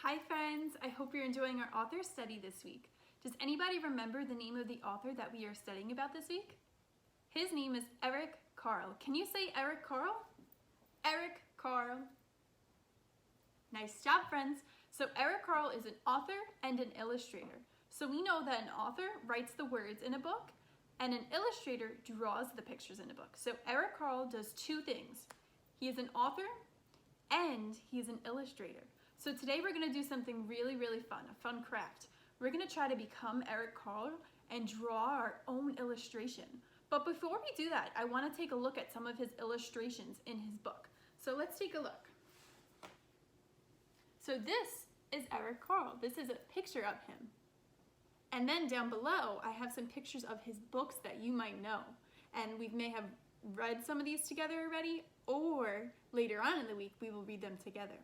Hi friends, I hope you're enjoying our author study this week. Does anybody remember the name of the author that we are studying about this week? His name is Eric Carle. Can you say Eric Carle? Eric Carle. Nice job, friends. So Eric Carle is an author and an illustrator. So we know that an author writes the words in a book and an illustrator draws the pictures in a book. So Eric Carle does two things. He is an author and he is an illustrator. So today we're going to do something really fun, a fun craft. We're going to try to become Eric Carle and draw our own illustration. But before we do that, I want to take a look at some of his illustrations in his book. So let's take a look. So this is Eric Carle. This is a picture of him. And then down below, I have some pictures of his books that you might know. And we may have read some of these together already, or later on in the week, we will read them together.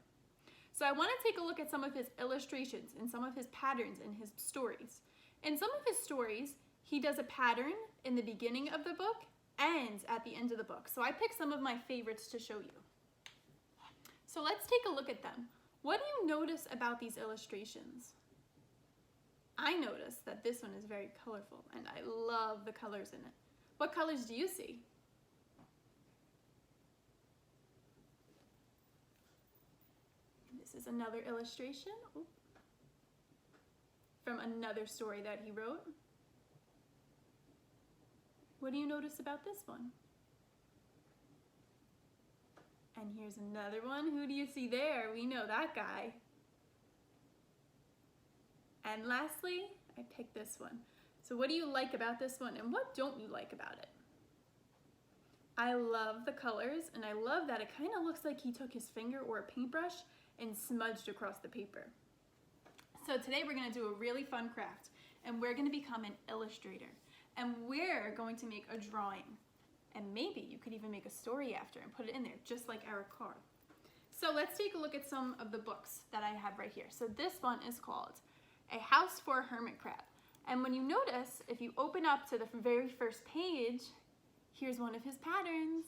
So I want to take a look at some of his illustrations and some of his patterns in his stories. In some of his stories, he does a pattern in the beginning of the book and at the end of the book. So I picked some of my favorites to show you. So let's take a look at them. What do you notice about these illustrations? I notice that this one is very colorful and I love the colors in it. What colors do you see? This is another illustration from another story that he wrote. What do you notice about this one? And here's another one. Who do you see there? We know that guy. And lastly, I picked this one. So what do you like about this one and what don't you like about it? I love the colors and I love that it kind of looks like he took his finger or a paintbrush and smudged across the paper. So today we're going to do a really fun craft and we're going to become an illustrator and we're going to make a drawing and maybe you could even make a story after and put it in there just like Eric Carle. So let's take a look at some of the books that I have right here. So this one is called A House for a Hermit Crab, and when you notice, if you open up to the very first page, here's one of his patterns.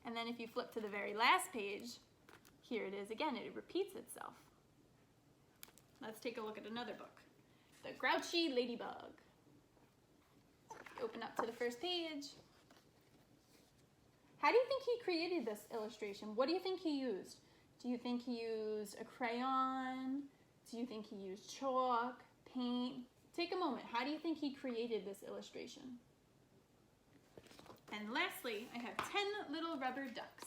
And then if you flip to the very last page, here it is again, it repeats itself. Let's take a look at another book, The Grouchy Ladybug. So if you open up to the first page, how do you think he created this illustration? What do you think he used? Do you think he used a crayon? Do you think he used chalk, paint? Take a moment. How do you think he created this illustration? And lastly, I have 10 little rubber ducks.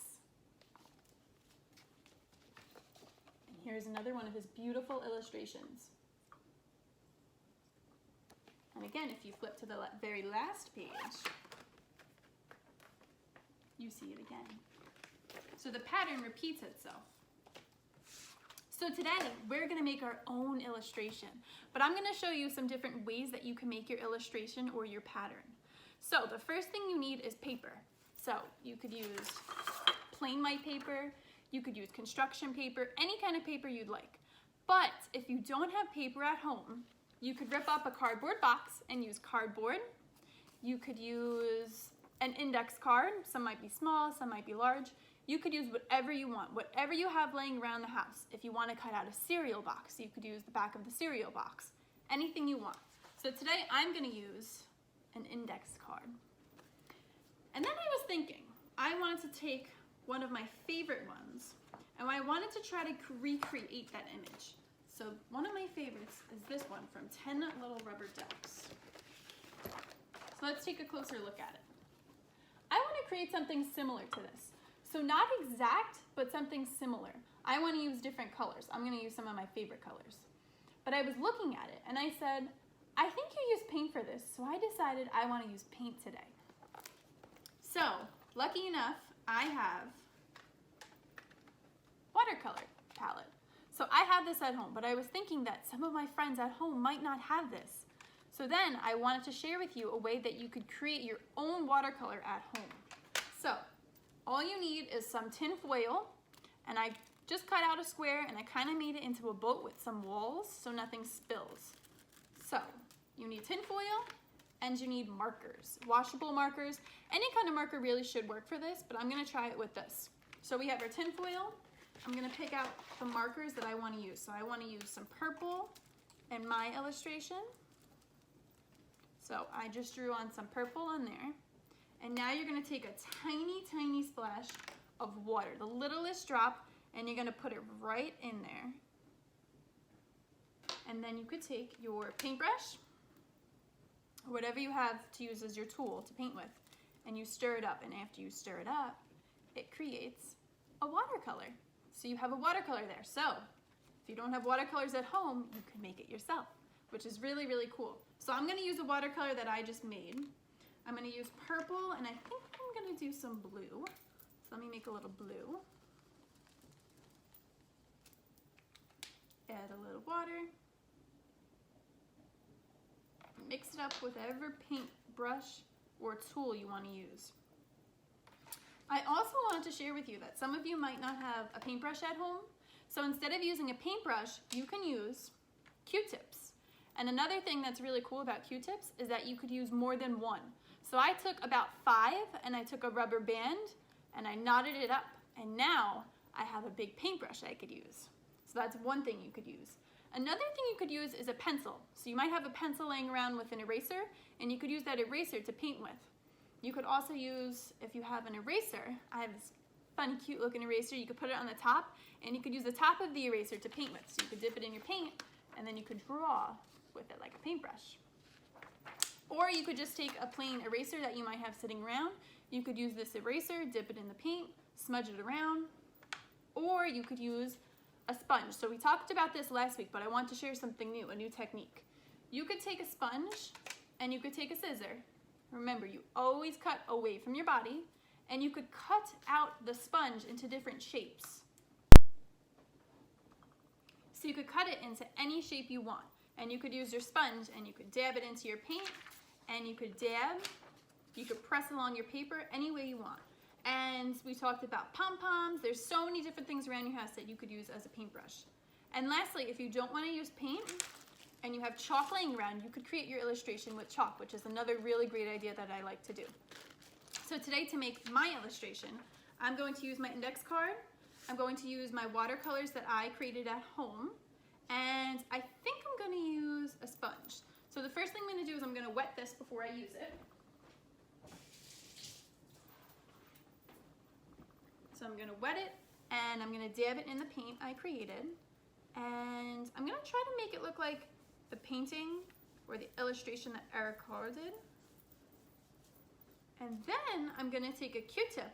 And here's another one of his beautiful illustrations. And again, if you flip to the very last page, you see it again. So the pattern repeats itself. So today, we're going to make our own illustration, but I'm going to show you some different ways that you can make your illustration or your pattern. So the first thing you need is paper. So you could use plain white paper, you could use construction paper, any kind of paper you'd like. But if you don't have paper at home, you could rip up a cardboard box and use cardboard. You could use an index card. Some might be small, some might be large. You could use whatever you want, whatever you have laying around the house. If you want to cut out a cereal box, you could use the back of the cereal box. Anything you want. So today I'm going to use an index card. And then I was thinking, I wanted to take one of my favorite ones, and I wanted to try to recreate that image. So one of my favorites is this one from 10 Little Rubber Ducks. So let's take a closer look at it. I want to create something similar to this. So not exact, but something similar. I want to use different colors. I'm going to use some of my favorite colors. But I was looking at it and I said, I think you use paint for this, so I decided I want to use paint today. So, lucky enough, I have watercolor palette. So I have this at home, but I was thinking that some of my friends at home might not have this. So then I wanted to share with you a way that you could create your own watercolor at home. So, all you need is some tin foil, and I just cut out a square and I kind of made it into a boat with some walls so nothing spills. So, you need tin foil and you need markers, washable markers. Any kind of marker really should work for this, but I'm gonna try it with this. So we have our tin foil. I'm gonna pick out the markers that I wanna use. So I wanna use some purple in my illustration. So I just drew on some purple on there. And now you're gonna take a tiny, tiny splash of water, the littlest drop, and you're gonna put it right in there. And then you could take your paintbrush, or whatever you have to use as your tool to paint with, and you stir it up. And after you stir it up, it creates a watercolor. So you have a watercolor there. So if you don't have watercolors at home, you can make it yourself, which is really, really cool. So I'm gonna use a watercolor that I just made. I'm gonna use purple, and I think I'm gonna do some blue. So let me make a little blue. Add a little water. Mix it up with whatever paintbrush or tool you want to use. I also wanted to share with you that some of you might not have a paintbrush at home. So instead of using a paintbrush, you can use Q-tips. And another thing that's really cool about Q-tips is that you could use more than one. So I took about 5, and I took a rubber band and I knotted it up, and now I have a big paintbrush I could use. So that's one thing you could use. Another thing you could use is a pencil. So you might have a pencil laying around with an eraser, and you could use that eraser to paint with. You could also use, if you have an eraser, I have this fun, cute looking eraser, you could put it on the top, and you could use the top of the eraser to paint with. So you could dip it in your paint, and then you could draw with it like a paintbrush. Or you could just take a plain eraser that you might have sitting around. You could use this eraser, dip it in the paint, smudge it around. Or you could use a sponge. So we talked about this last week, but I want to share something new, a new technique. You could take a sponge and you could take a scissor. Remember, you always cut away from your body, and you could cut out the sponge into different shapes. So you could cut it into any shape you want, and you could use your sponge and you could dab it into your paint, and you could press along your paper any way you want. And we talked about pom-poms. There's so many different things around your house that you could use as a paintbrush. And lastly, if you don't want to use paint and you have chalk laying around, you could create your illustration with chalk, which is another really great idea that I like to do. So today, to make my illustration, I'm going to use my index card. I'm going to use my watercolors that I created at home. And I think I'm going to use a sponge. So the first thing I'm going to do is I'm going to wet this before I use it. So I'm gonna wet it, and I'm gonna dab it in the paint I created, and I'm gonna try to make it look like the painting or the illustration that Eric Carle did. And then I'm gonna take a Q-tip,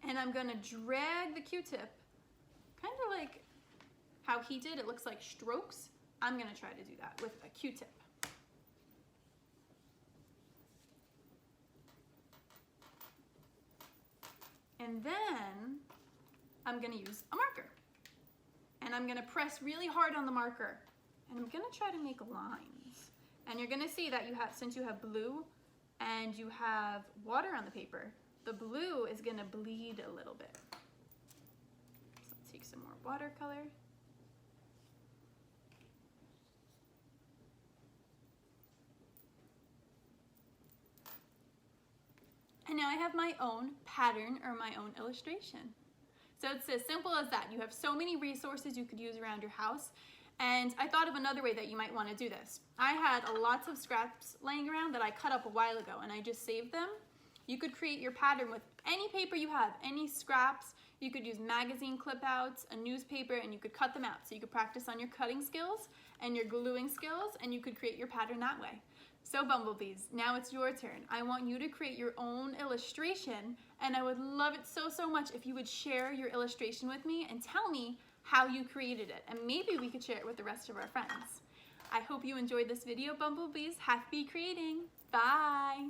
and I'm gonna drag the Q-tip, kind of like how he did. It looks like strokes. I'm gonna try to do that with a Q-tip. And then I'm gonna use a marker, and I'm gonna press really hard on the marker, and I'm gonna try to make lines. And you're gonna see that since you have blue and you have water on the paper, the blue is gonna bleed a little bit. So I'll take some more watercolor. And now I have my own pattern or my own illustration. So it's as simple as that. You have so many resources you could use around your house. And I thought of another way that you might want to do this. I had lots of scraps laying around that I cut up a while ago, and I just saved them. You could create your pattern with any paper you have, any scraps. You could use magazine clip outs, a newspaper, and you could cut them out. So you could practice on your cutting skills and your gluing skills, and you could create your pattern that way. So bumblebees, now it's your turn. I want you to create your own illustration, and I would love it so, so much if you would share your illustration with me and tell me how you created it, and maybe we could share it with the rest of our friends. I hope you enjoyed this video, bumblebees. Happy creating. Bye.